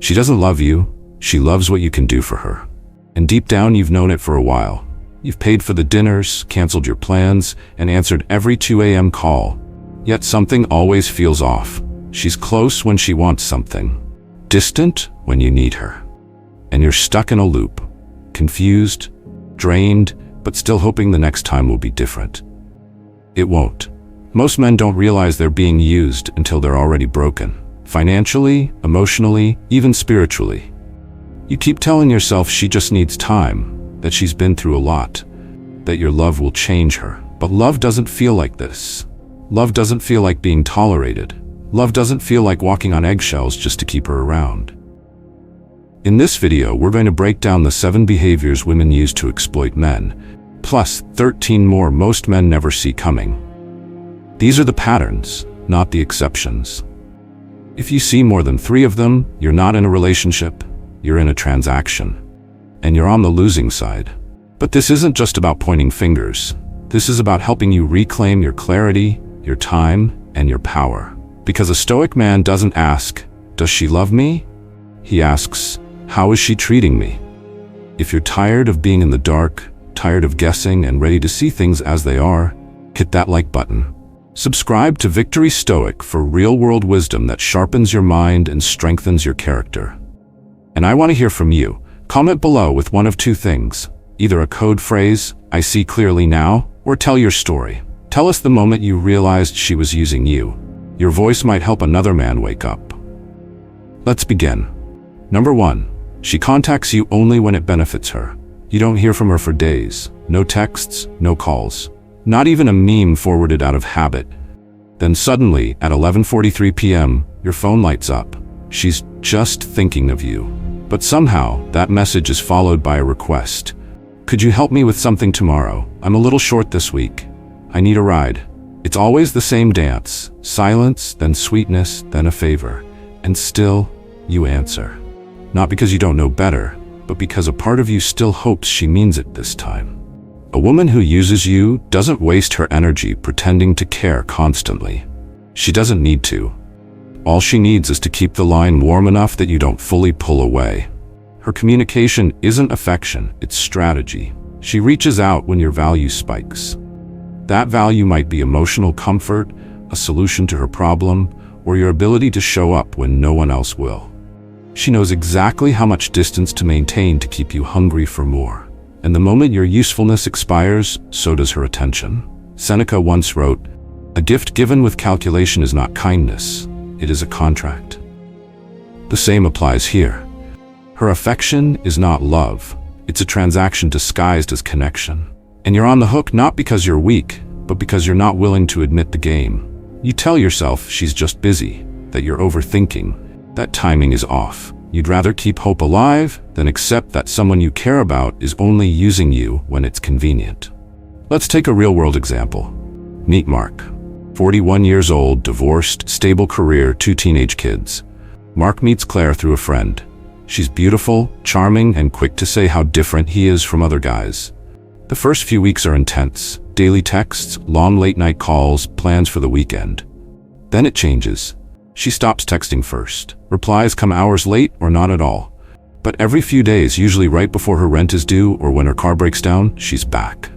She doesn't love you, she loves what you can do for her. And deep down, you've known it for a while. You've paid for the dinners, canceled your plans, and answered every 2 a.m. call. Yet something always feels off. She's close when she wants something, distant when you need her. And you're stuck in a loop, confused, drained, but still hoping the next time will be different. It won't. Most men don't realize they're being used until they're already broken. Financially, emotionally, even spiritually. You keep telling yourself she just needs time, that she's been through a lot, that your love will change her. But love doesn't feel like this. Love doesn't feel like being tolerated. Love doesn't feel like walking on eggshells just to keep her around. In this video, we're going to break down the 7 behaviors women use to exploit men, plus 13 more most men never see coming. These are the patterns, not the exceptions. If you see more than 3 of them, you're not in a relationship, you're in a transaction, and you're on the losing side. But this isn't just about pointing fingers. This is about helping you reclaim your clarity, your time, and your power. Because a Stoic man doesn't ask, "Does she love me?" He asks, "How is she treating me?" If you're tired of being in the dark, tired of guessing, and ready to see things as they are, hit that like button. Subscribe to Victory Stoic for real-world wisdom that sharpens your mind and strengthens your character. And I want to hear from you. Comment below with one of 2 things. Either a code phrase, "I see clearly now," or tell your story. Tell us the moment you realized she was using you. Your voice might help another man wake up. Let's begin. Number 1. She contacts you only when it benefits her. You don't hear from her for days. No texts, no calls. Not even a meme forwarded out of habit. Then suddenly, at 11:43 p.m., your phone lights up. She's just thinking of you. But somehow, that message is followed by a request. "Could you help me with something tomorrow? I'm a little short this week. I need a ride." It's always the same dance. Silence, then sweetness, then a favor. And still, you answer. Not because you don't know better, but because a part of you still hopes she means it this time. A woman who uses you doesn't waste her energy pretending to care constantly. She doesn't need to. All she needs is to keep the line warm enough that you don't fully pull away. Her communication isn't affection, it's strategy. She reaches out when your value spikes. That value might be emotional comfort, a solution to her problem, or your ability to show up when no one else will. She knows exactly how much distance to maintain to keep you hungry for more. And the moment your usefulness expires, so does her attention. Seneca once wrote, "A gift given with calculation is not kindness, it is a contract." The same applies here. Her affection is not love, it's a transaction disguised as connection. And you're on the hook not because you're weak, but because you're not willing to admit the game. You tell yourself she's just busy, that you're overthinking, that timing is off. You'd rather keep hope alive than accept that someone you care about is only using you when it's convenient. Let's take a real-world example. Meet Mark. 41 years old, divorced, stable career, 2 teenage kids. Mark meets Claire through a friend. She's beautiful, charming, and quick to say how different he is from other guys. The first few weeks are intense. Daily texts, long late-night calls, plans for the weekend. Then it changes. She stops texting first. Replies come hours late or not at all. But every few days, usually right before her rent is due or when her car breaks down, she's back.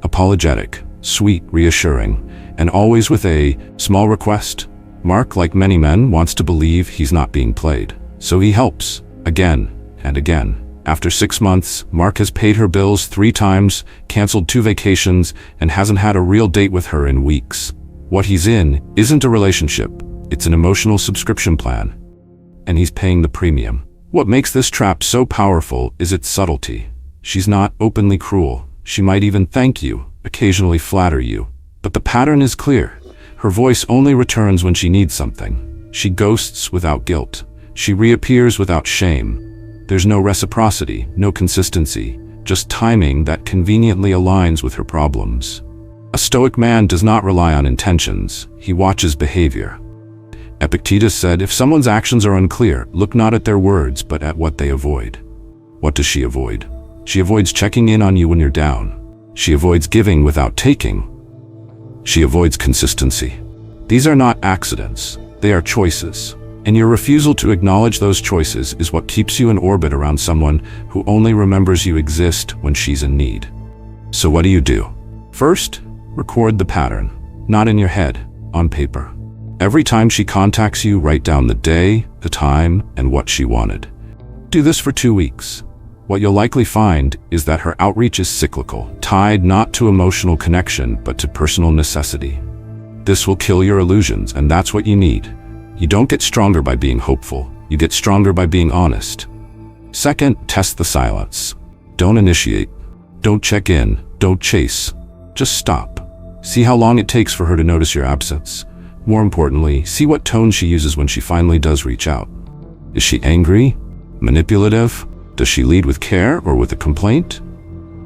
Apologetic, sweet, reassuring, and always with a small request. Mark, like many men, wants to believe he's not being played. So he helps, again and again. After 6 months, Mark has paid her bills 3 times, canceled 2 vacations, and hasn't had a real date with her in weeks. What he's in isn't a relationship. It's an emotional subscription plan, and he's paying the premium. What makes this trap so powerful is its subtlety. She's not openly cruel. She might even thank you, occasionally flatter you. But the pattern is clear. Her voice only returns when she needs something. She ghosts without guilt. She reappears without shame. There's no reciprocity, no consistency, just timing that conveniently aligns with her problems. A Stoic man does not rely on intentions. He watches behavior. Epictetus said, if someone's actions are unclear, look not at their words, but at what they avoid. What does she avoid? She avoids checking in on you when you're down. She avoids giving without taking. She avoids consistency. These are not accidents. They are choices. And your refusal to acknowledge those choices is what keeps you in orbit around someone who only remembers you exist when she's in need. So what do? First, record the pattern, not in your head, on paper. Every time she contacts you, write down the day, the time, and what she wanted. Do this for 2 weeks. What you'll likely find is that her outreach is cyclical, tied not to emotional connection, but to personal necessity. This will kill your illusions, and that's what you need. You don't get stronger by being hopeful. You get stronger by being honest. Second, test the silence. Don't initiate. Don't check in. Don't chase. Just stop. See how long it takes for her to notice your absence. More importantly, see what tone she uses when she finally does reach out. Is she angry? Manipulative? Does she lead with care or with a complaint?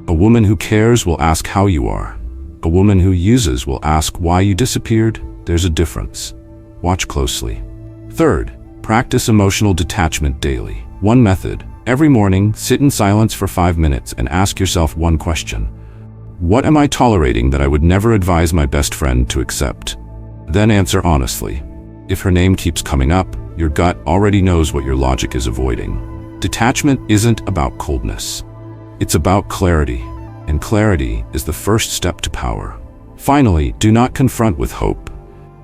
A woman who cares will ask how you are. A woman who uses will ask why you disappeared. There's a difference. Watch closely. Third, practice emotional detachment daily. One method. Every morning, sit in silence for 5 minutes and ask yourself one question. What am I tolerating that I would never advise my best friend to accept? Then answer honestly. If her name keeps coming up, your gut already knows what your logic is avoiding. Detachment isn't about coldness. It's about clarity, and clarity is the first step to power. Finally, do not confront with hope.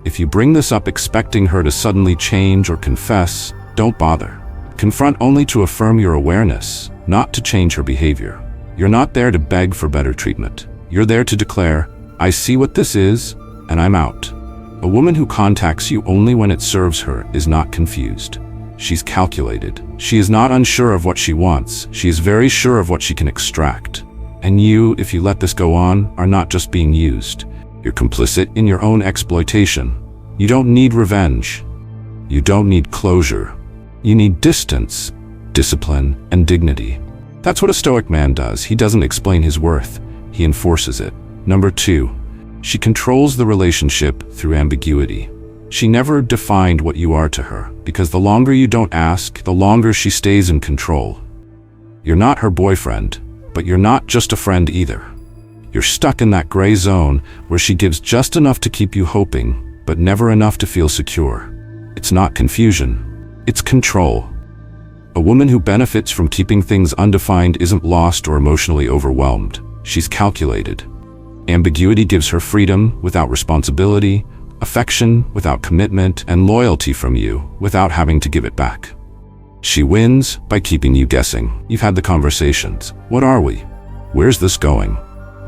If you bring this up expecting her to suddenly change or confess, don't bother. Confront only to affirm your awareness, not to change her behavior. You're not there to beg for better treatment. You're there to declare, I see what this is, and I'm out. A woman who contacts you only when it serves her is not confused. She's calculated. She is not unsure of what she wants. She is very sure of what she can extract. And you, if you let this go on, are not just being used. You're complicit in your own exploitation. You don't need revenge. You don't need closure. You need distance, discipline, and dignity. That's what a Stoic man does. He doesn't explain his worth. He enforces it. Number 2, she controls the relationship through ambiguity. She never defined what you are to her, because the longer you don't ask, the longer she stays in control. You're not her boyfriend, but you're not just a friend either. You're stuck in that gray zone where she gives just enough to keep you hoping, but never enough to feel secure. It's not confusion, it's control. A woman who benefits from keeping things undefined isn't lost or emotionally overwhelmed. She's calculated. Ambiguity gives her freedom without responsibility, affection without commitment, and loyalty from you without having to give it back. She wins by keeping you guessing. You've had the conversations. What are we? Where's this going?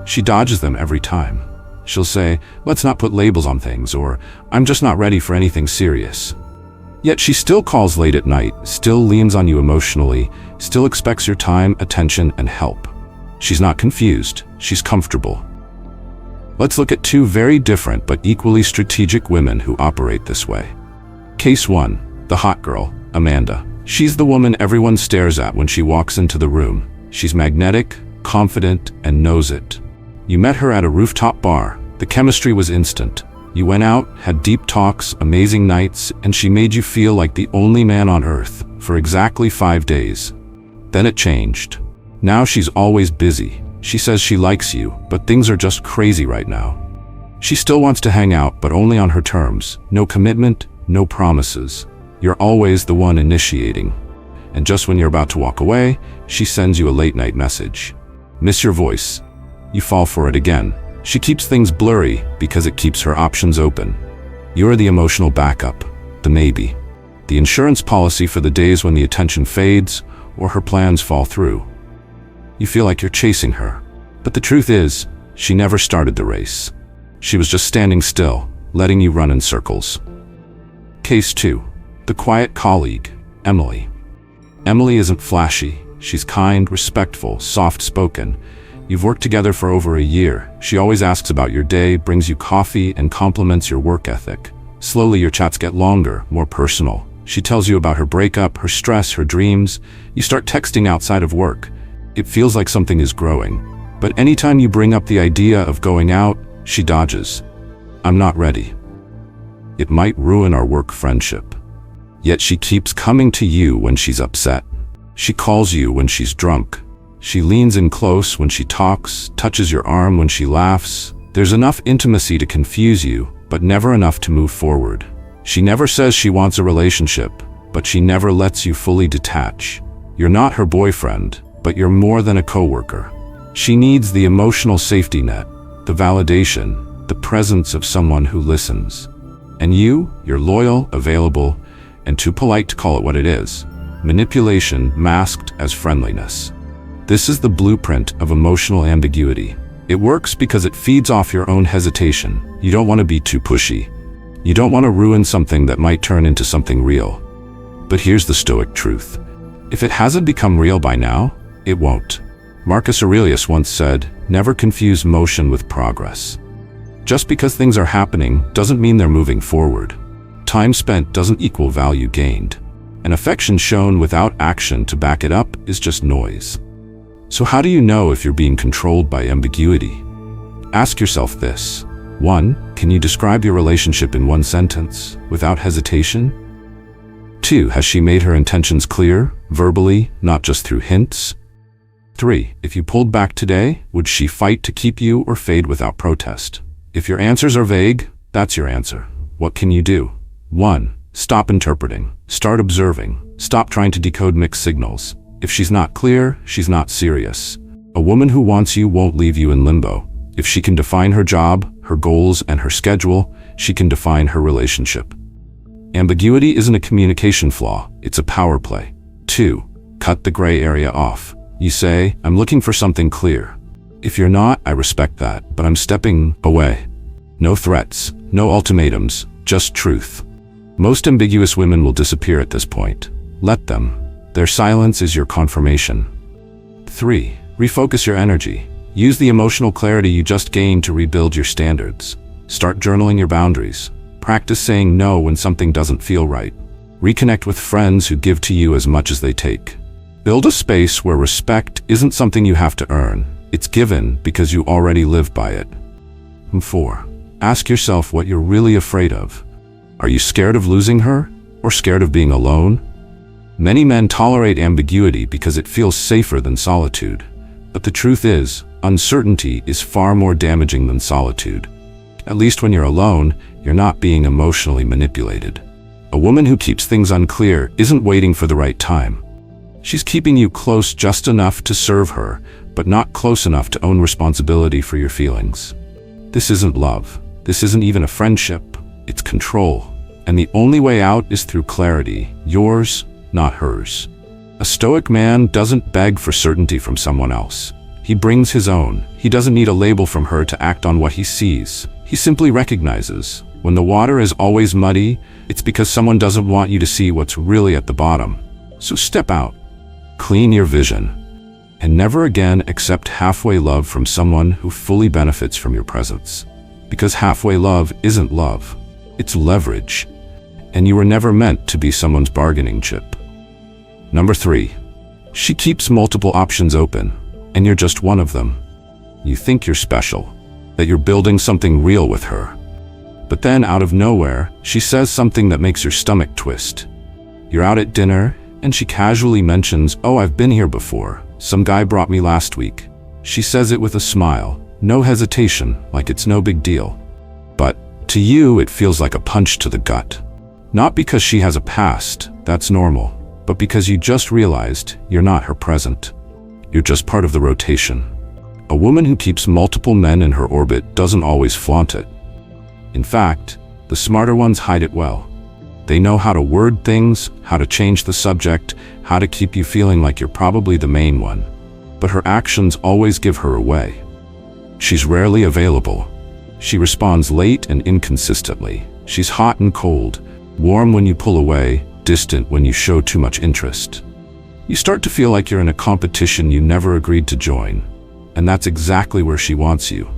She dodges them every time. She'll say, let's not put labels on things, or I'm just not ready for anything serious. Yet she still calls late at night, still leans on you emotionally, still expects your time, attention, and help. She's not confused. She's comfortable. Let's look at 2 very different but equally strategic women who operate this way. Case 1, the hot girl, Amanda. She's the woman everyone stares at when she walks into the room. She's magnetic, confident, and knows it. You met her at a rooftop bar. The chemistry was instant. You went out, had deep talks, amazing nights, and she made you feel like the only man on earth for exactly 5 days. Then it changed. Now she's always busy. She says she likes you, but things are just crazy right now. She still wants to hang out, but only on her terms. No commitment, no promises. You're always the one initiating. And just when you're about to walk away, she sends you a late-night message. Miss your voice. You fall for it again. She keeps things blurry because it keeps her options open. You're the emotional backup, the maybe, the insurance policy for the days when the attention fades or her plans fall through. You feel like you're chasing her, but the truth is, she never started the race. She was just standing still, letting you run in circles. Case 2, the quiet colleague, Emily. Emily isn't flashy. She's kind, respectful, soft-spoken. You've worked together for over a year. She always asks about your day, brings you coffee, and compliments your work ethic. Slowly, your chats get longer, more personal. She tells you about her breakup, her stress, her dreams. You start texting outside of work. It feels like something is growing. But anytime you bring up the idea of going out, she dodges. I'm not ready. It might ruin our work friendship. Yet she keeps coming to you when she's upset. She calls you when she's drunk. She leans in close when she talks, touches your arm when she laughs. There's enough intimacy to confuse you, but never enough to move forward. She never says she wants a relationship, but she never lets you fully detach. You're not her boyfriend, but you're more than a coworker. She needs the emotional safety net, the validation, the presence of someone who listens. And you're loyal, available, and too polite to call it what it is. Manipulation masked as friendliness. This is the blueprint of emotional ambiguity. It works because it feeds off your own hesitation. You don't want to be too pushy. You don't want to ruin something that might turn into something real. But here's the Stoic truth. If it hasn't become real by now, it won't. Marcus Aurelius once said, "Never confuse motion with progress." Just because things are happening doesn't mean they're moving forward. Time spent doesn't equal value gained. And affection shown without action to back it up is just noise. So how do you know if you're being controlled by ambiguity? Ask yourself this. 1. Can you describe your relationship in one sentence, without hesitation? 2. Has she made her intentions clear, verbally, not just through hints? 3. If you pulled back today, would she fight to keep you or fade without protest? If your answers are vague, that's your answer. What can you do? 1. Stop interpreting. Start observing. Stop trying to decode mixed signals. If she's not clear, she's not serious. A woman who wants you won't leave you in limbo. If she can define her job, her goals, and her schedule, she can define her relationship. Ambiguity isn't a communication flaw, it's a power play. 2. Cut the gray area off. You say, "I'm looking for something clear." If you're not, I respect that, but I'm stepping away. No threats, no ultimatums, just truth. Most ambiguous women will disappear at this point. Let them. Their silence is your confirmation. 3. Refocus your energy. Use the emotional clarity you just gained to rebuild your standards. Start journaling your boundaries. Practice saying no when something doesn't feel right. Reconnect with friends who give to you as much as they take. Build a space where respect isn't something you have to earn. It's given because you already live by it. 4. Ask yourself what you're really afraid of. Are you scared of losing her, or scared of being alone? Many men tolerate ambiguity because it feels safer than solitude. But the truth is, uncertainty is far more damaging than solitude. At least when you're alone, you're not being emotionally manipulated. A woman who keeps things unclear isn't waiting for the right time. She's keeping you close just enough to serve her, but not close enough to own responsibility for your feelings. This isn't love. This isn't even a friendship. It's control. And the only way out is through clarity, yours, not hers. A Stoic man doesn't beg for certainty from someone else. He brings his own. He doesn't need a label from her to act on what he sees. He simply recognizes, when the water is always muddy, it's because someone doesn't want you to see what's really at the bottom. So step out. Clean your vision. And never again accept halfway love from someone who fully benefits from your presence. Because halfway love isn't love. It's leverage. And you were never meant to be someone's bargaining chip. Number 3. She keeps multiple options open, and you're just one of them. You think you're special, that you're building something real with her. But then, out of nowhere, she says something that makes your stomach twist. You're out at dinner, and she casually mentions, "Oh, I've been here before. Some guy brought me last week." She says it with a smile, no hesitation, like it's no big deal. But to you, it feels like a punch to the gut. Not because she has a past, that's normal, but because you just realized you're not her present. You're just part of the rotation. A woman who keeps multiple men in her orbit doesn't always flaunt it. In fact, the smarter ones hide it well. They know how to word things, how to change the subject, how to keep you feeling like you're probably the main one. But her actions always give her away. She's rarely available. She responds late and inconsistently. She's hot and cold, warm when you pull away, distant when you show too much interest. You start to feel like you're in a competition you never agreed to join. And that's exactly where she wants you.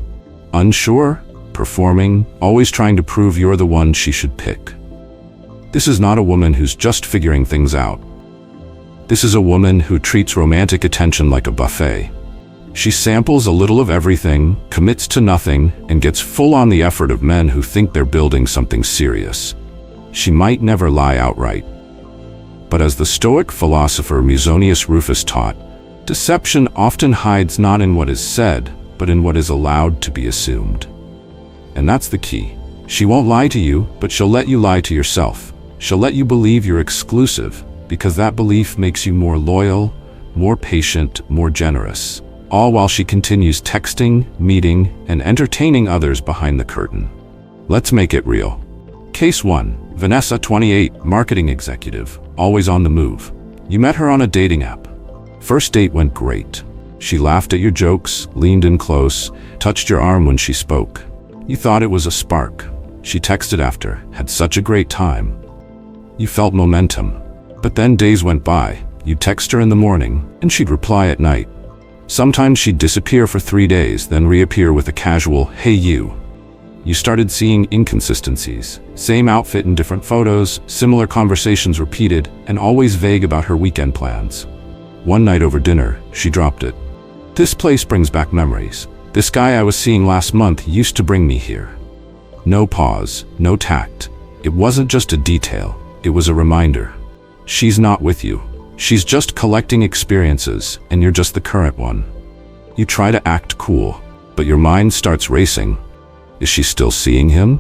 Unsure, performing, always trying to prove you're the one she should pick. This is not a woman who's just figuring things out. This is a woman who treats romantic attention like a buffet. She samples a little of everything, commits to nothing, and gets full on the effort of men who think they're building something serious. She might never lie outright. But as the Stoic philosopher Musonius Rufus taught, deception often hides not in what is said, but in what is allowed to be assumed. And that's the key. She won't lie to you, but she'll let you lie to yourself. She'll let you believe you're exclusive because that belief makes you more loyal, more patient, more generous, all while she continues texting, meeting, and entertaining others behind the curtain. Let's make it real. Case 1. Vanessa, 28, marketing executive, always on the move. You met her on a dating app. First date went great. She laughed at your jokes, leaned in close, touched your arm when she spoke. You thought it was a spark. She texted after, had such a great time. You felt momentum. But then days went by. You'd text her in the morning, and she'd reply at night. Sometimes she'd disappear for 3 days, then reappear with a casual, "Hey you." You started seeing inconsistencies. Same outfit in different photos, similar conversations repeated, and always vague about her weekend plans. One night over dinner, she dropped it. "This place brings back memories. This guy I was seeing last month used to bring me here." No pause, no tact. It wasn't just a detail, it was a reminder. She's not with you. She's just collecting experiences, and you're just the current one. You try to act cool, but your mind starts racing. Is she still seeing him?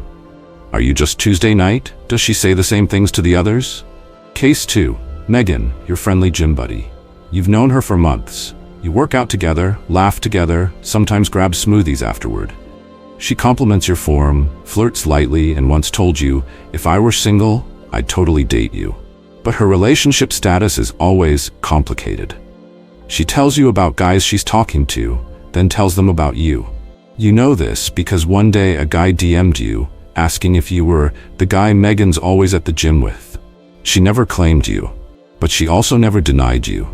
Are you just Tuesday night? Does she say the same things to the others? Case 2. Megan, your friendly gym buddy. You've known her for months. You work out together, laugh together, sometimes grab smoothies afterward. She compliments your form, flirts lightly, and once told you, "If I were single, I'd totally date you." But her relationship status is always complicated. She tells you about guys she's talking to, then tells them about you. You know this because one day a guy DM'd you, asking if you were the guy Megan's always at the gym with. She never claimed you, but she also never denied you.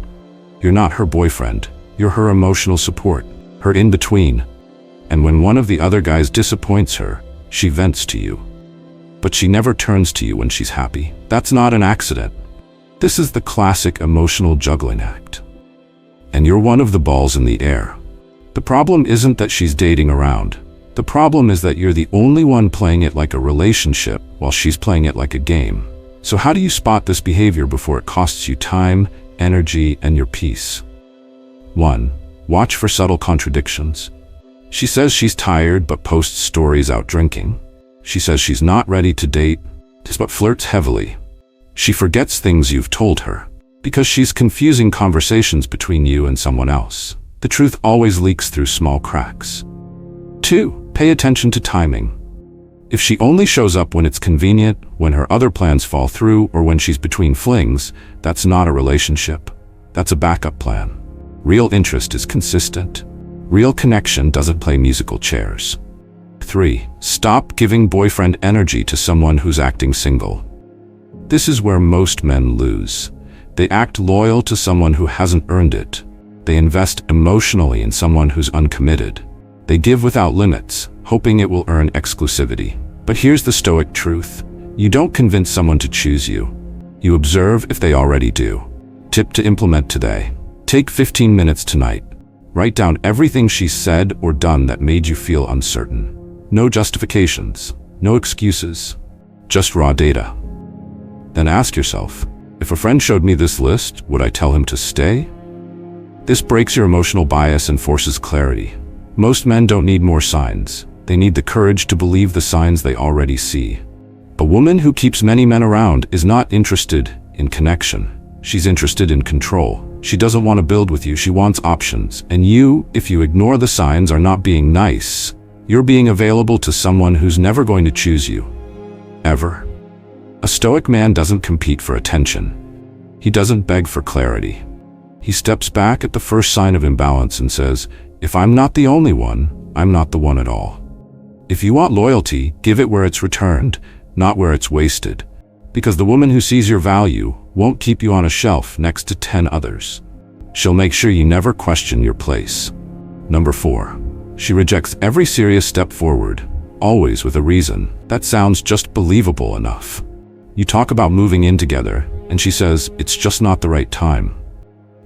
You're not her boyfriend, you're her emotional support, her in-between. And when one of the other guys disappoints her, she vents to you. But she never turns to you when she's happy. That's not an accident. This is the classic emotional juggling act. And you're one of the balls in the air. The problem isn't that she's dating around. The problem is that you're the only one playing it like a relationship while she's playing it like a game. So how do you spot this behavior before it costs you time, energy, and your peace? 1. Watch for subtle contradictions. She says she's tired but posts stories out drinking. She says she's not ready to date, but flirts heavily. She forgets things you've told her, because she's confusing conversations between you and someone else. The truth always leaks through small cracks. 2. Pay attention to timing. If she only shows up when it's convenient, when her other plans fall through, or when she's between flings, that's not a relationship. That's a backup plan. Real interest is consistent. Real connection doesn't play musical chairs. 3. Stop giving boyfriend energy to someone who's acting single. This is where most men lose. They act loyal to someone who hasn't earned it. They invest emotionally in someone who's uncommitted. They give without limits, hoping it will earn exclusivity. But here's the Stoic truth. You don't convince someone to choose you. You observe if they already do. Tip to implement today. Take 15 minutes tonight. Write down everything she said or done that made you feel uncertain. No justifications, no excuses, just raw data. Then ask yourself, if a friend showed me this list, would I tell him to stay? This breaks your emotional bias and forces clarity. Most men don't need more signs. They need the courage to believe the signs they already see. A woman who keeps many men around is not interested in connection. She's interested in control. She doesn't want to build with you, she wants options. And you, if you ignore the signs, are not being nice. You're being available to someone who's never going to choose you. Ever. A Stoic man doesn't compete for attention. He doesn't beg for clarity. He steps back at the first sign of imbalance and says, if I'm not the only one, I'm not the one at all. If you want loyalty, give it where it's returned, not where it's wasted. Because the woman who sees your value won't keep you on a shelf next to 10 others. She'll make sure you never question your place. Number 4. She rejects every serious step forward, always with a reason. That sounds just believable enough. You talk about moving in together, and she says, it's just not the right time.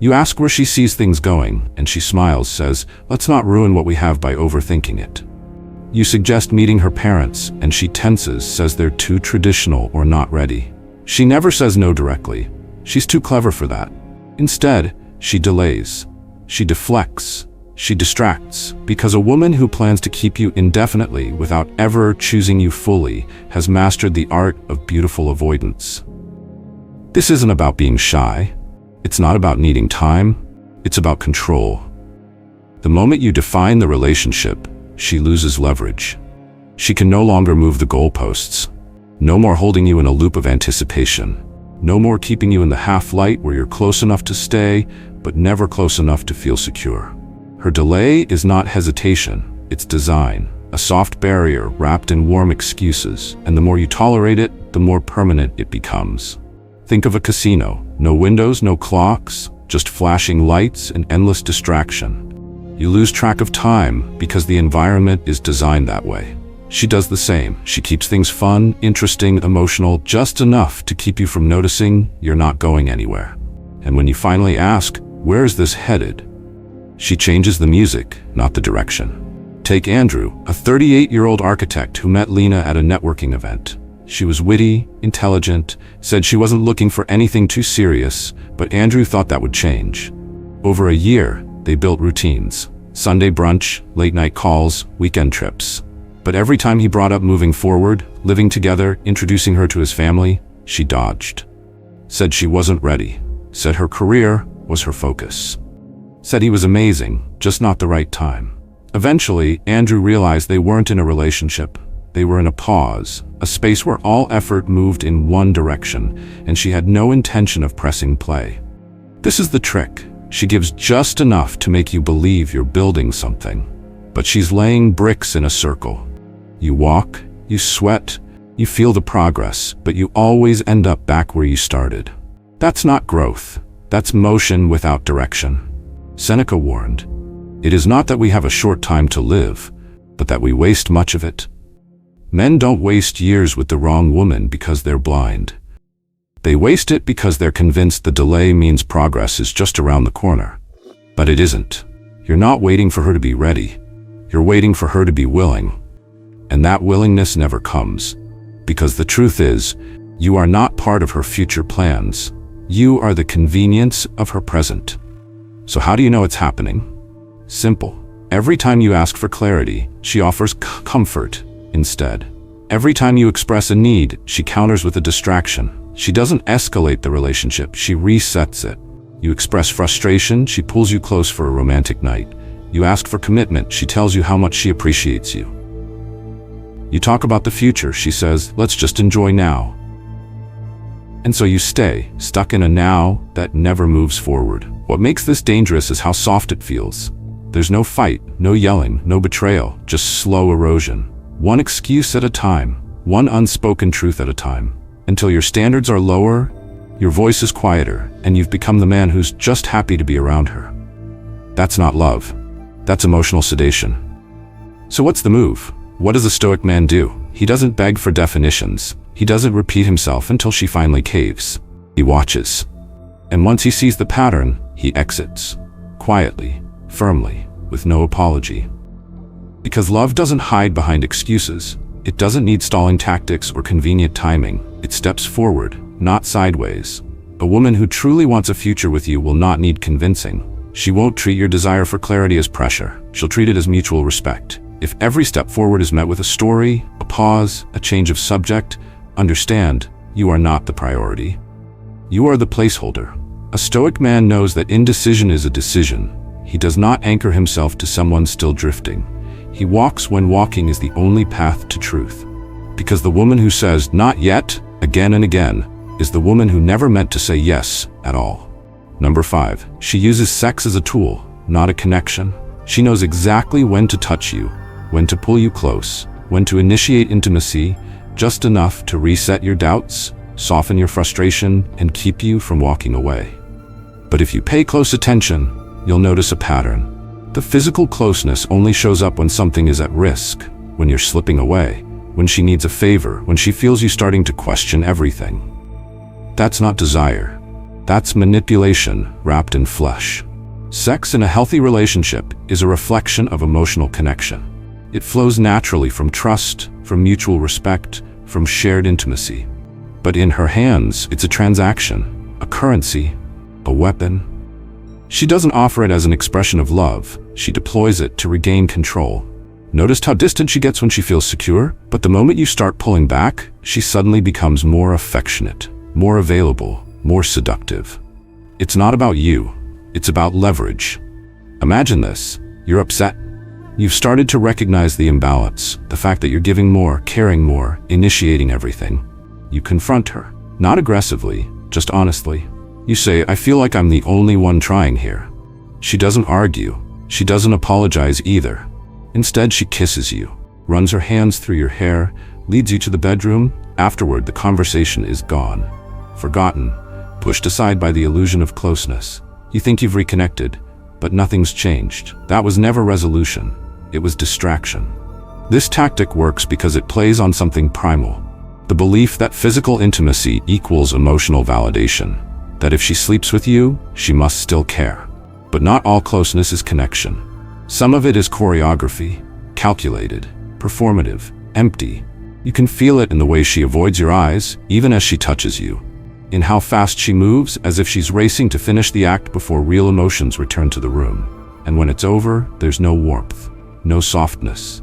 You ask where she sees things going, and she smiles, says, let's not ruin what we have by overthinking it. You suggest meeting her parents, and she tenses, says they're too traditional or not ready. She never says no directly. She's too clever for that. Instead, she delays. She deflects. She distracts, because a woman who plans to keep you indefinitely without ever choosing you fully has mastered the art of beautiful avoidance. This isn't about being shy. It's not about needing time. It's about control. The moment you define the relationship, she loses leverage. She can no longer move the goalposts. No more holding you in a loop of anticipation. No more keeping you in the half-light where you're close enough to stay, but never close enough to feel secure. Her delay is not hesitation, it's design, a soft barrier wrapped in warm excuses, and the more you tolerate it, the more permanent it becomes. Think of a casino. No windows, no clocks, just flashing lights and endless distraction. You lose track of time because the environment is designed that way. She does the same. She keeps things fun, interesting, emotional, just enough to keep you from noticing you're not going anywhere. And when you finally ask, "Where is this headed?" she changes the music, not the direction. Take Andrew, a 38-year-old architect who met Lena at a networking event. She was witty, intelligent, said she wasn't looking for anything too serious, but Andrew thought that would change. Over a year, they built routines. Sunday brunch, late-night calls, weekend trips. But every time he brought up moving forward, living together, introducing her to his family, she dodged. Said she wasn't ready. Said her career was her focus. Said he was amazing, just not the right time. Eventually, Andrew realized they weren't in a relationship. They were in a pause, a space where all effort moved in one direction, and she had no intention of pressing play. This is the trick. She gives just enough to make you believe you're building something, but she's laying bricks in a circle. You walk, you sweat, you feel the progress, but you always end up back where you started. That's not growth. That's motion without direction. Seneca warned, "It is not that we have a short time to live, but that we waste much of it." Men don't waste years with the wrong woman because they're blind. They waste it because they're convinced the delay means progress is just around the corner. But it isn't. You're not waiting for her to be ready. You're waiting for her to be willing. And that willingness never comes. Because the truth is, you are not part of her future plans. You are the convenience of her present. So how do you know it's happening? Simple. Every time you ask for clarity, she offers comfort instead. Every time you express a need, she counters with a distraction. She doesn't escalate the relationship, she resets it. You express frustration, she pulls you close for a romantic night. You ask for commitment, she tells you how much she appreciates you. You talk about the future, she says, "Let's just enjoy now." And so you stay, stuck in a now that never moves forward. What makes this dangerous is how soft it feels. There's no fight, no yelling, no betrayal, just slow erosion. One excuse at a time, one unspoken truth at a time. Until your standards are lower, your voice is quieter, and you've become the man who's just happy to be around her. That's not love. That's emotional sedation. So what's the move? What does a Stoic man do? He doesn't beg for definitions. He doesn't repeat himself until she finally caves. He watches. And once he sees the pattern, he exits. Quietly, firmly, with no apology. Because love doesn't hide behind excuses. It doesn't need stalling tactics or convenient timing. It steps forward, not sideways. A woman who truly wants a future with you will not need convincing. She won't treat your desire for clarity as pressure. She'll treat it as mutual respect. If every step forward is met with a story, a pause, a change of subject, understand, you are not the priority. You are the placeholder. A Stoic man knows that indecision is a decision. He does not anchor himself to someone still drifting. He walks when walking is the only path to truth. Because the woman who says, "Not yet," again and again, is the woman who never meant to say yes at all. Number 5, she uses sex as a tool, not a connection. She knows exactly when to touch you, when to pull you close, when to initiate intimacy, just enough to reset your doubts, soften your frustration, and keep you from walking away. But if you pay close attention, you'll notice a pattern. The physical closeness only shows up when something is at risk, when you're slipping away, when she needs a favor, when she feels you starting to question everything. That's not desire. That's manipulation wrapped in flesh. Sex in a healthy relationship is a reflection of emotional connection. It flows naturally from trust, from mutual respect, from shared intimacy. But in her hands, it's a transaction, a currency, a weapon. She doesn't offer it as an expression of love, she deploys it to regain control. Noticed how distant she gets when she feels secure? But the moment you start pulling back, she suddenly becomes more affectionate, more available, more seductive. It's not about you, it's about leverage. Imagine this, you're upset. You've started to recognize the imbalance, the fact that you're giving more, caring more, initiating everything. You confront her, not aggressively, just honestly. You say, I feel like I'm the only one trying here. She doesn't argue, she doesn't apologize either. Instead, she kisses you, runs her hands through your hair, leads you to the bedroom. Afterward, the conversation is gone, forgotten, pushed aside by the illusion of closeness. You think you've reconnected, but nothing's changed. That was never resolution, it was distraction. This tactic works because it plays on something primal, the belief that physical intimacy equals emotional validation, that if she sleeps with you, she must still care. But not all closeness is connection. Some of it is choreography, calculated, performative, empty. You can feel it in the way she avoids your eyes, even as she touches you. In how fast she moves, as if she's racing to finish the act before real emotions return to the room. And when it's over, there's no warmth, no softness.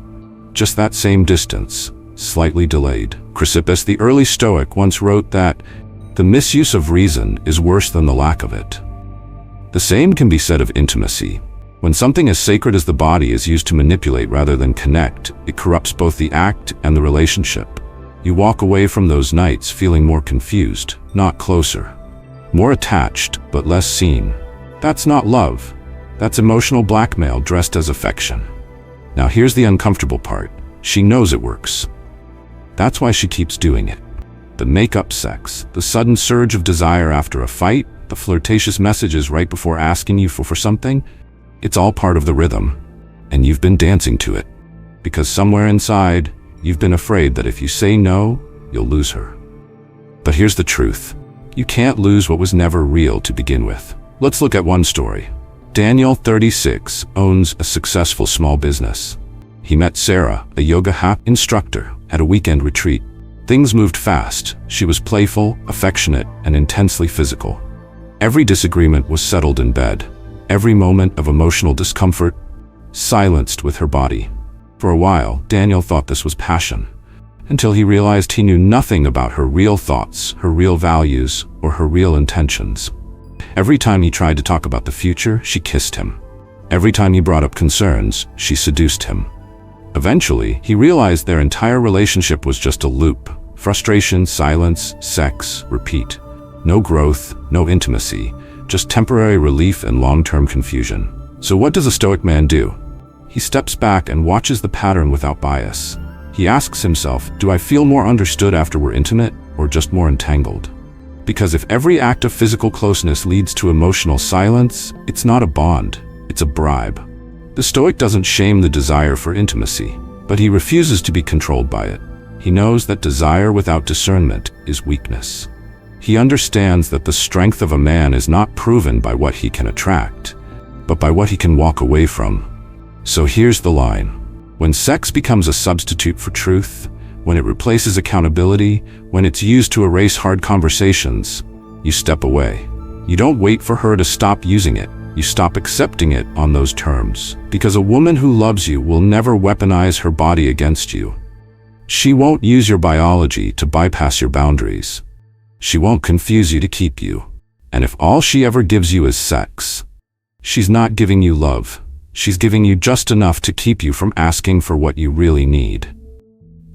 Just that same distance, slightly delayed. Chrysippus, the early Stoic, once wrote that the misuse of reason is worse than the lack of it. The same can be said of intimacy. When something as sacred as the body is used to manipulate rather than connect, it corrupts both the act and the relationship. You walk away from those nights feeling more confused, not closer. More attached, but less seen. That's not love. That's emotional blackmail dressed as affection. Now here's the uncomfortable part. She knows it works. That's why she keeps doing it. The make-up sex, the sudden surge of desire after a fight, the flirtatious messages right before asking you for something, it's all part of the rhythm, and you've been dancing to it. Because somewhere inside, you've been afraid that if you say no, you'll lose her. But here's the truth. You can't lose what was never real to begin with. Let's look at one story. Daniel, 36, owns a successful small business. He met Sarah, a yoga instructor, at a weekend retreat. Things moved fast. She was playful, affectionate, and intensely physical. Every disagreement was settled in bed. Every moment of emotional discomfort silenced with her body. For a while, Daniel thought this was passion, until he realized he knew nothing about her real thoughts, her real values, or her real intentions. Every time he tried to talk about the future, she kissed him. Every time he brought up concerns, she seduced him. Eventually, he realized their entire relationship was just a loop. Frustration, silence, sex, repeat. No growth, no intimacy, just temporary relief and long-term confusion. So what does a Stoic man do? He steps back and watches the pattern without bias. He asks himself, do I feel more understood after we're intimate, or just more entangled? Because if every act of physical closeness leads to emotional silence, it's not a bond, it's a bribe. The Stoic doesn't shame the desire for intimacy, but he refuses to be controlled by it. He knows that desire without discernment is weakness. He understands that the strength of a man is not proven by what he can attract, but by what he can walk away from. So here's the line. When sex becomes a substitute for truth, when it replaces accountability, when it's used to erase hard conversations, you step away. You don't wait for her to stop using it. You stop accepting it on those terms. Because a woman who loves you will never weaponize her body against you. She won't use your biology to bypass your boundaries. She won't confuse you to keep you. And if all she ever gives you is sex, she's not giving you love. She's giving you just enough to keep you from asking for what you really need.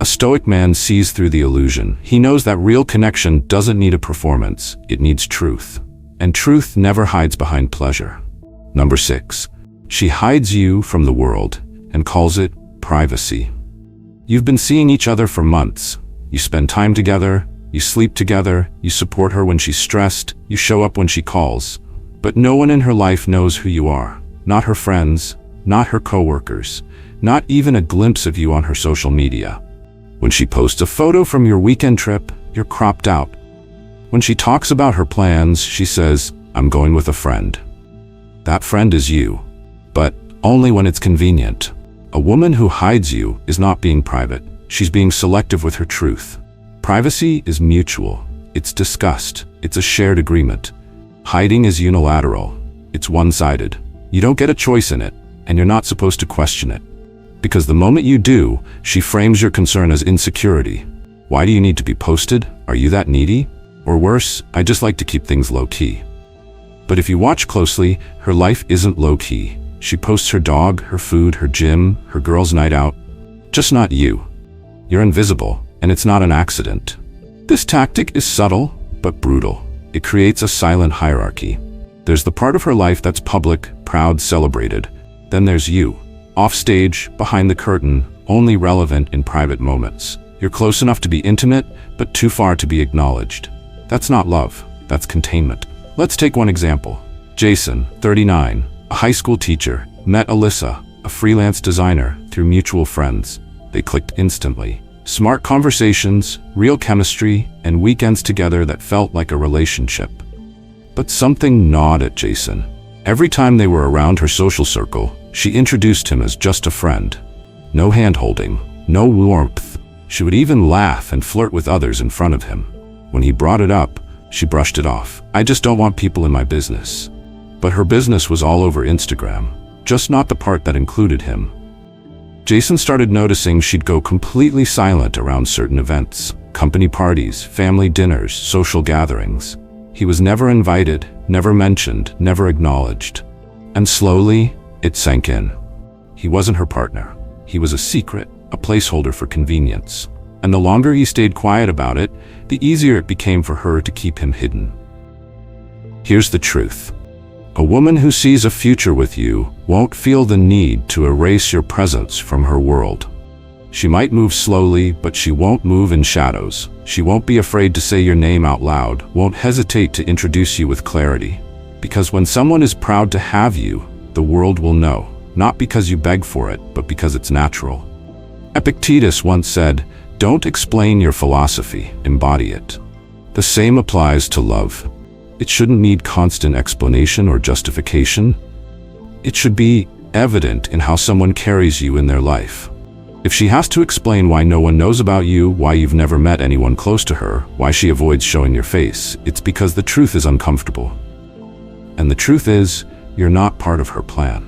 A Stoic man sees through the illusion. He knows that real connection doesn't need a performance, it needs truth. And truth never hides behind pleasure. Number 6. She hides you from the world and calls it privacy. You've been seeing each other for months. You spend time together, you sleep together, you support her when she's stressed, you show up when she calls. But no one in her life knows who you are. Not her friends, not her coworkers, not even a glimpse of you on her social media. When she posts a photo from your weekend trip, you're cropped out. When she talks about her plans, she says, "I'm going with a friend." That friend is you, but only when it's convenient. A woman who hides you is not being private. She's being selective with her truth. Privacy is mutual. It's discussed. It's a shared agreement. Hiding is unilateral. It's one-sided. You don't get a choice in it, and you're not supposed to question it. Because the moment you do, she frames your concern as insecurity. Why do you need to be posted? Are you that needy? Or worse, I just like to keep things low-key. But if you watch closely, her life isn't low-key. She posts her dog, her food, her gym, her girls' night out. Just not you. You're invisible, and it's not an accident. This tactic is subtle, but brutal. It creates a silent hierarchy. There's the part of her life that's public, proud, celebrated. Then there's you. Off-stage, behind the curtain, only relevant in private moments. You're close enough to be intimate, but too far to be acknowledged. That's not love. That's containment. Let's take one example. Jason, 39, a high school teacher, met Alyssa, a freelance designer, through mutual friends. They clicked instantly. Smart conversations, real chemistry, and weekends together that felt like a relationship. But something gnawed at Jason. Every time they were around her social circle, she introduced him as just a friend. No hand-holding, no warmth. She would even laugh and flirt with others in front of him. When he brought it up, she brushed it off. I just don't want people in my business. But her business was all over Instagram, just not the part that included him. Jason started noticing she'd go completely silent around certain events, company parties, family dinners, social gatherings. He was never invited, never mentioned, never acknowledged. And slowly, it sank in. He wasn't her partner. He was a secret, a placeholder for convenience. And the longer he stayed quiet about it, the easier it became for her to keep him hidden. Here's the truth. A woman who sees a future with you won't feel the need to erase your presence from her world. She might move slowly, but she won't move in shadows. She won't be afraid to say your name out loud, won't hesitate to introduce you with clarity. Because when someone is proud to have you, the world will know, not because you beg for it, but because it's natural. Epictetus once said, "Don't explain your philosophy, embody it." The same applies to love. It shouldn't need constant explanation or justification. It should be evident in how someone carries you in their life. If she has to explain why no one knows about you, why you've never met anyone close to her, why she avoids showing your face, it's because the truth is uncomfortable. And the truth is, you're not part of her plan.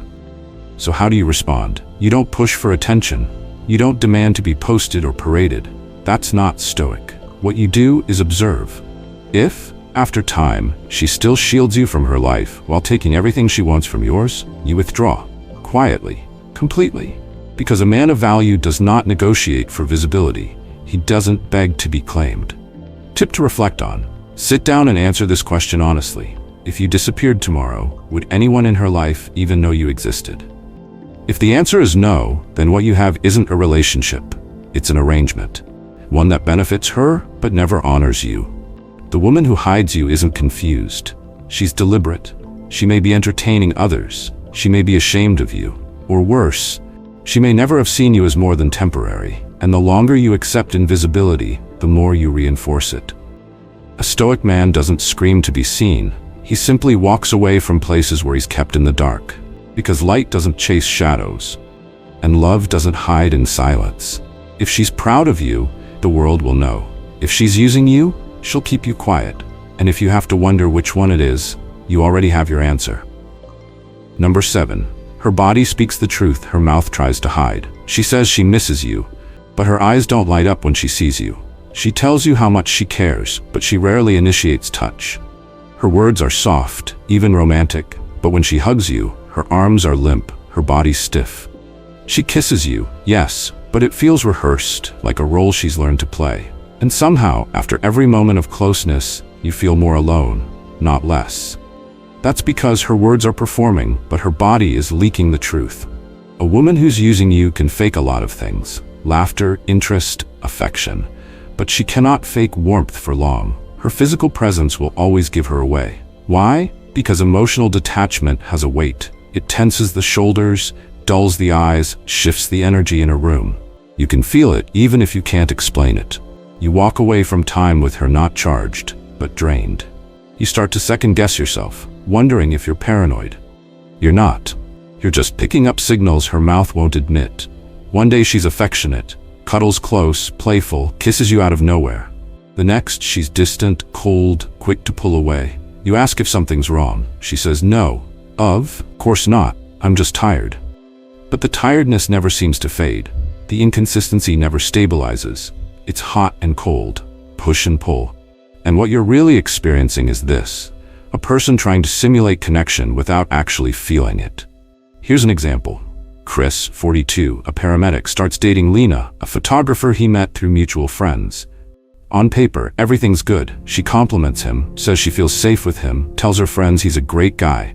So how do you respond? You don't push for attention. You don't demand to be posted or paraded. That's not stoic. What you do is observe. If, after time, she still shields you from her life while taking everything she wants from yours, you withdraw. Quietly. Completely. Because a man of value does not negotiate for visibility. He doesn't beg to be claimed. Tip to reflect on. Sit down and answer this question honestly. If you disappeared tomorrow, would anyone in her life even know you existed? If the answer is no, then what you have isn't a relationship. It's an arrangement. One that benefits her, but never honors you. The woman who hides you isn't confused. She's deliberate. She may be entertaining others. She may be ashamed of you. Or worse, she may never have seen you as more than temporary. And the longer you accept invisibility, the more you reinforce it. A stoic man doesn't scream to be seen. He simply walks away from places where he's kept in the dark. Because light doesn't chase shadows. And love doesn't hide in silence. If she's proud of you, the world will know. If she's using you, she'll keep you quiet. And if you have to wonder which one it is, you already have your answer. Number 7. Her body speaks the truth her mouth tries to hide. She says she misses you, but her eyes don't light up when she sees you. She tells you how much she cares, but she rarely initiates touch. Her words are soft, even romantic, but when she hugs you, her arms are limp, her body stiff. She kisses you, yes, but it feels rehearsed, like a role she's learned to play. And somehow, after every moment of closeness, you feel more alone, not less. That's because her words are performing, but her body is leaking the truth. A woman who's using you can fake a lot of things: laughter, interest, affection. But she cannot fake warmth for long. Her physical presence will always give her away. Why? Because emotional detachment has a weight. It tenses the shoulders, dulls the eyes, shifts the energy in a room. You can feel it even if you can't explain it. You walk away from time with her not charged, but drained. You start to second-guess yourself, wondering if you're paranoid. You're not. You're just picking up signals her mouth won't admit. One day she's affectionate, cuddles close, playful, kisses you out of nowhere. The next, she's distant, cold, quick to pull away. You ask if something's wrong. She says no, Of course not, I'm just tired. But the tiredness never seems to fade. The inconsistency never stabilizes. It's hot and cold, push and pull. And what you're really experiencing is this: a person trying to simulate connection without actually feeling it. Here's an example. Chris, 42, a paramedic, starts dating Lena, a photographer he met through mutual friends. On paper, everything's good. She compliments him, says she feels safe with him, tells her friends he's a great guy.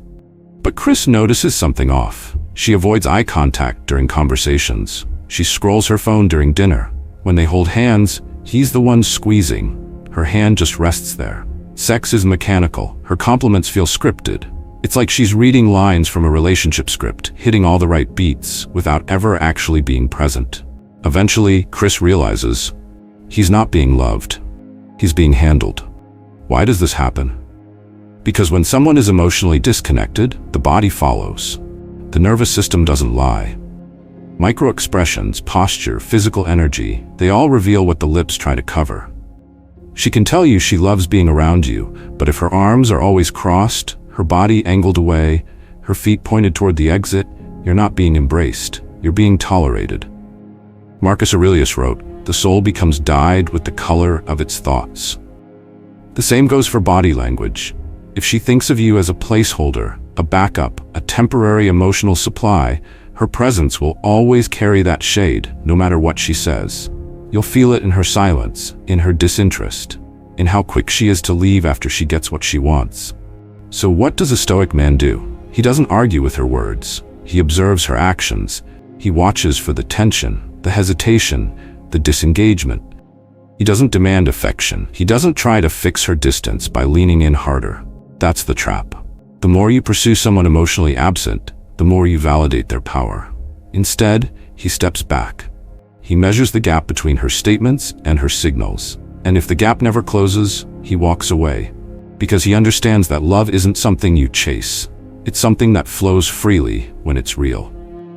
But Chris notices something off. She avoids eye contact during conversations. She scrolls her phone during dinner. When they hold hands, he's the one squeezing. Her hand just rests there. Sex is mechanical. Her compliments feel scripted. It's like she's reading lines from a relationship script, hitting all the right beats without ever actually being present. Eventually, Chris realizes he's not being loved. He's being handled. Why does this happen? Because when someone is emotionally disconnected, the body follows. The nervous system doesn't lie. Micro-expressions, posture, physical energy, they all reveal what the lips try to cover. She can tell you she loves being around you, but if her arms are always crossed, her body angled away, her feet pointed toward the exit, you're not being embraced, you're being tolerated. Marcus Aurelius wrote, "The soul becomes dyed with the color of its thoughts." The same goes for body language. If she thinks of you as a placeholder, a backup, a temporary emotional supply, her presence will always carry that shade, no matter what she says. You'll feel it in her silence, in her disinterest, in how quick she is to leave after she gets what she wants. So what does a Stoic man do? He doesn't argue with her words. He observes her actions. He watches for the tension, the hesitation, the disengagement. He doesn't demand affection. He doesn't try to fix her distance by leaning in harder. That's the trap. The more you pursue someone emotionally absent, the more you validate their power. Instead, he steps back. He measures the gap between her statements and her signals. And if the gap never closes, he walks away. Because he understands that love isn't something you chase. It's something that flows freely when it's real.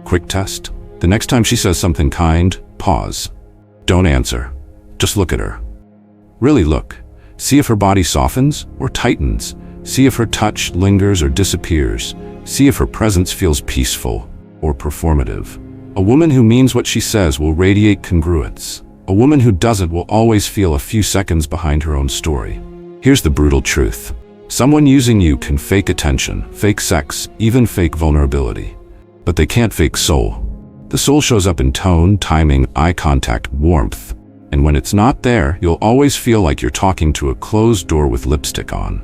Quick test. The next time she says something kind, pause. Don't answer. Just look at her. Really look. See if her body softens or tightens. See if her touch lingers or disappears. See if her presence feels peaceful or performative. A woman who means what she says will radiate congruence. A woman who doesn't will always feel a few seconds behind her own story. Here's the brutal truth. Someone using you can fake attention, fake sex, even fake vulnerability. But they can't fake soul. The soul shows up in tone, timing, eye contact, warmth. And when it's not there, you'll always feel like you're talking to a closed door with lipstick on.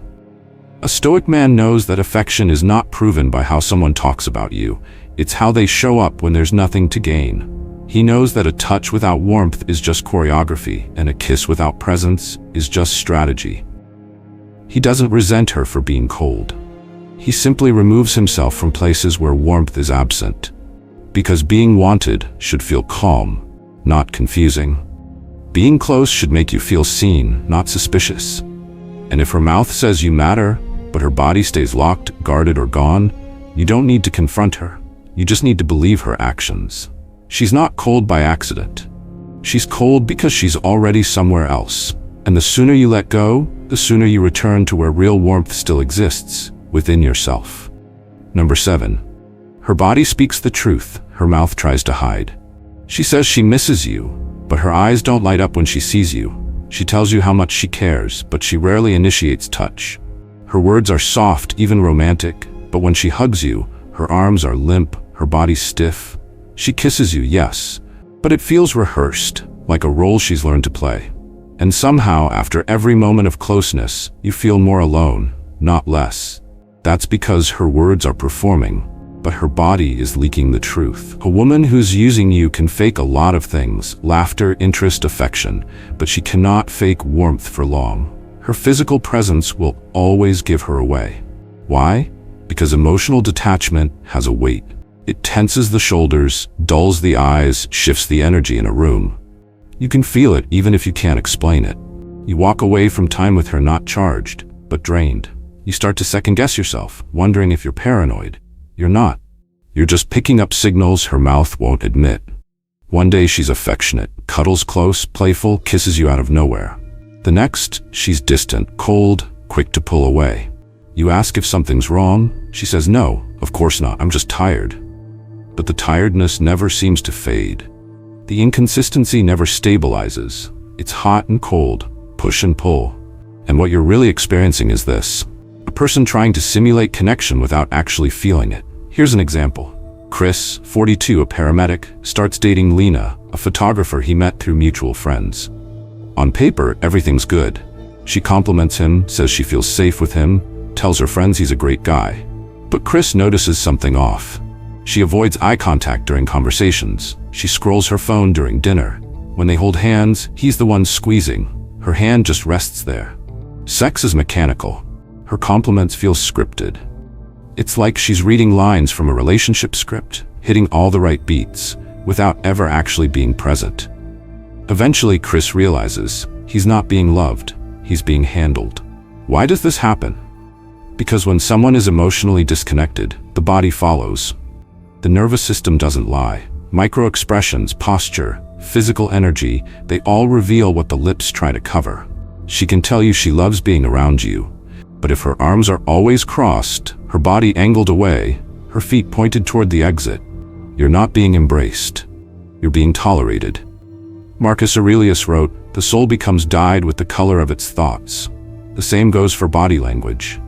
A Stoic man knows that affection is not proven by how someone talks about you. It's how they show up when there's nothing to gain. He knows that a touch without warmth is just choreography, and a kiss without presence is just strategy. He doesn't resent her for being cold. He simply removes himself from places where warmth is absent. Because being wanted should feel calm, not confusing. Being close should make you feel seen, not suspicious. And if her mouth says you matter, but her body stays locked, guarded, or gone, you don't need to confront her. You just need to believe her actions. She's not cold by accident. She's cold because she's already somewhere else. And the sooner you let go, the sooner you return to where real warmth still exists, within yourself. Number 7. Her body speaks the truth, her mouth tries to hide. She says she misses you, but her eyes don't light up when she sees you. She tells you how much she cares, but she rarely initiates touch. Her words are soft, even romantic, but when she hugs you, her arms are limp, her body stiff. She kisses you, yes, but it feels rehearsed, like a role she's learned to play. And somehow, after every moment of closeness, you feel more alone, not less. That's because her words are performing, but her body is leaking the truth. A woman who's using you can fake a lot of things, laughter, interest, affection, but she cannot fake warmth for long. Her physical presence will always give her away. Why? Because emotional detachment has a weight. It tenses the shoulders, dulls the eyes, shifts the energy in a room. You can feel it even if you can't explain it. You walk away from time with her not charged, but drained. You start to second-guess yourself, wondering if you're paranoid. You're not. You're just picking up signals her mouth won't admit. One day she's affectionate, cuddles close, playful, kisses you out of nowhere. The next, she's distant, cold, quick to pull away. You ask if something's wrong. She says, no, of course not, I'm just tired. But the tiredness never seems to fade. The inconsistency never stabilizes. It's hot and cold, push and pull. And what you're really experiencing is this: a person trying to simulate connection without actually feeling it. Here's an example. Chris, 42, a paramedic, starts dating Lena, a photographer he met through mutual friends. On paper, everything's good. She compliments him, says she feels safe with him, tells her friends he's a great guy. But Chris notices something off. She avoids eye contact during conversations. She scrolls her phone during dinner. When they hold hands, he's the one squeezing. Her hand just rests there. Sex is mechanical. Her compliments feel scripted. It's like she's reading lines from a relationship script, hitting all the right beats, without ever actually being present. Eventually, Chris realizes he's not being loved, he's being handled. Why does this happen? Because when someone is emotionally disconnected, the body follows. The nervous system doesn't lie. Micro-expressions, posture, physical energy, they all reveal what the lips try to cover. She can tell you she loves being around you, but if her arms are always crossed, her body angled away, her feet pointed toward the exit, you're not being embraced. You're being tolerated. Marcus Aurelius wrote, "The soul becomes dyed with the color of its thoughts." The same goes for body language.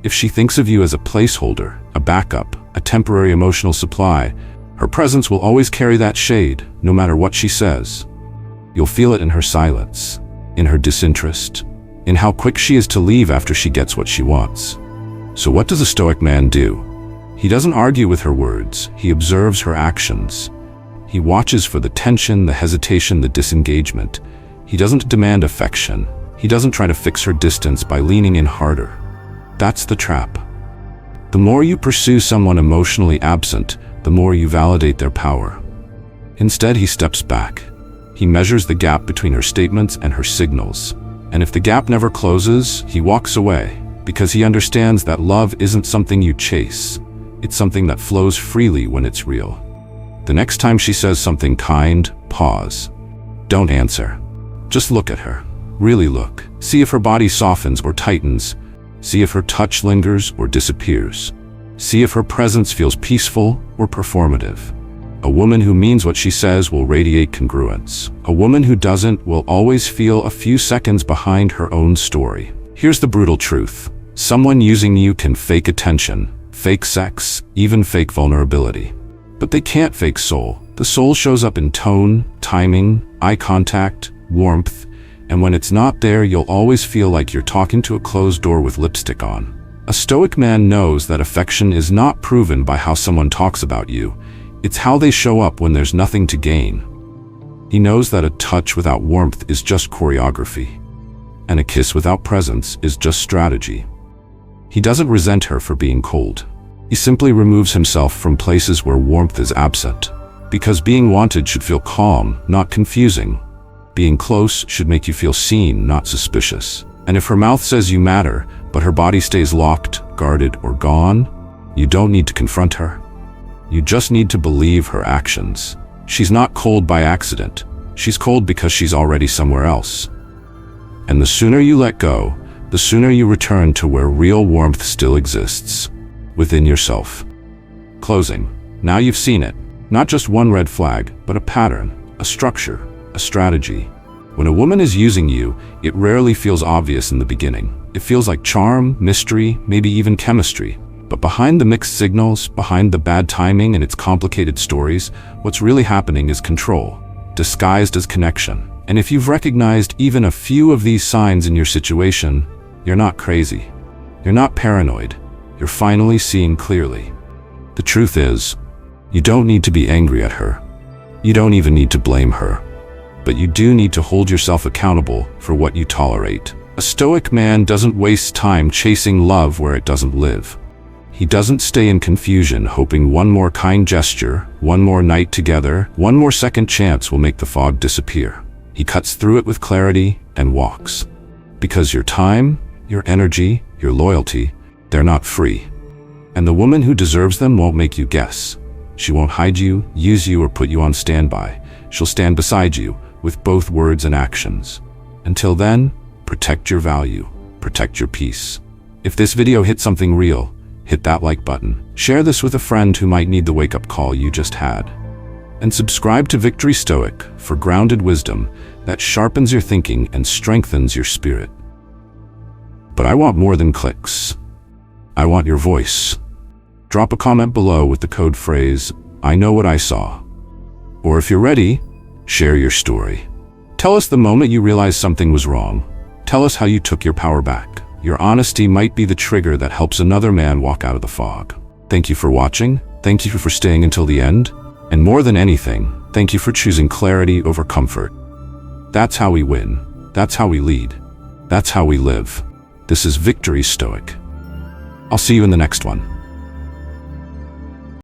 If she thinks of you as a placeholder, a backup, a temporary emotional supply, her presence will always carry that shade, no matter what she says. You'll feel it in her silence, in her disinterest, in how quick she is to leave after she gets what she wants. So what does a Stoic man do? He doesn't argue with her words, he observes her actions. He watches for the tension, the hesitation, the disengagement. He doesn't demand affection. He doesn't try to fix her distance by leaning in harder. That's the trap. The more you pursue someone emotionally absent, the more you validate their power. Instead, he steps back. He measures the gap between her statements and her signals. And if the gap never closes, he walks away, because he understands that love isn't something you chase. It's something that flows freely when it's real. The next time she says something kind, pause. Don't answer. Just look at her. Really look. See if her body softens or tightens. See if her touch lingers or disappears. See if her presence feels peaceful or performative. A woman who means what she says will radiate congruence. A woman who doesn't will always feel a few seconds behind her own story. Here's the brutal truth. Someone using you can fake attention, fake sex, even fake vulnerability. But they can't fake soul. The soul shows up in tone, timing, eye contact, warmth, and when it's not there, you'll always feel like you're talking to a closed door with lipstick on. A Stoic man knows that affection is not proven by how someone talks about you. It's how they show up when there's nothing to gain. He knows that a touch without warmth is just choreography, and a kiss without presence is just strategy. He doesn't resent her for being cold. He simply removes himself from places where warmth is absent, because being wanted should feel calm, not confusing. Being close should make you feel seen, not suspicious. And if her mouth says you matter, but her body stays locked, guarded, or gone, you don't need to confront her. You just need to believe her actions. She's not cold by accident. She's cold because she's already somewhere else. And the sooner you let go, the sooner you return to where real warmth still exists, within yourself. Closing. Now you've seen it. Not just one red flag, but a pattern, a structure, a strategy. When a woman is using you, it rarely feels obvious in the beginning. It feels like charm, mystery, maybe even chemistry. But behind the mixed signals, behind the bad timing and its complicated stories, what's really happening is control, disguised as connection. And if you've recognized even a few of these signs in your situation, you're not crazy. You're not paranoid. You're finally seeing clearly. The truth is, you don't need to be angry at her. You don't even need to blame her. But you do need to hold yourself accountable for what you tolerate. A Stoic man doesn't waste time chasing love where it doesn't live. He doesn't stay in confusion hoping one more kind gesture, one more night together, one more second chance will make the fog disappear. He cuts through it with clarity and walks. Because your time, your energy, your loyalty, they're not free. And the woman who deserves them won't make you guess. She won't hide you, use you, or put you on standby. She'll stand beside you with both words and actions. Until then, protect your value, protect your peace, If this video hit something real, hit that like button. Share this with a friend who might need the wake-up call you just had. And subscribe to Victory Stoic for grounded wisdom that sharpens your thinking and strengthens your spirit. But I want more than clicks. I want your voice. Drop a comment below with the code phrase, "I know what I saw." Or if you're ready, share your story. Tell us the moment you realized something was wrong. Tell us how you took your power back. Your honesty might be the trigger that helps another man walk out of the fog. Thank you for watching. Thank you for staying until the end. And more than anything, thank you for choosing clarity over comfort. That's how we win. That's how we lead. That's how we live. This is Victory Stoic. I'll see you in the next one.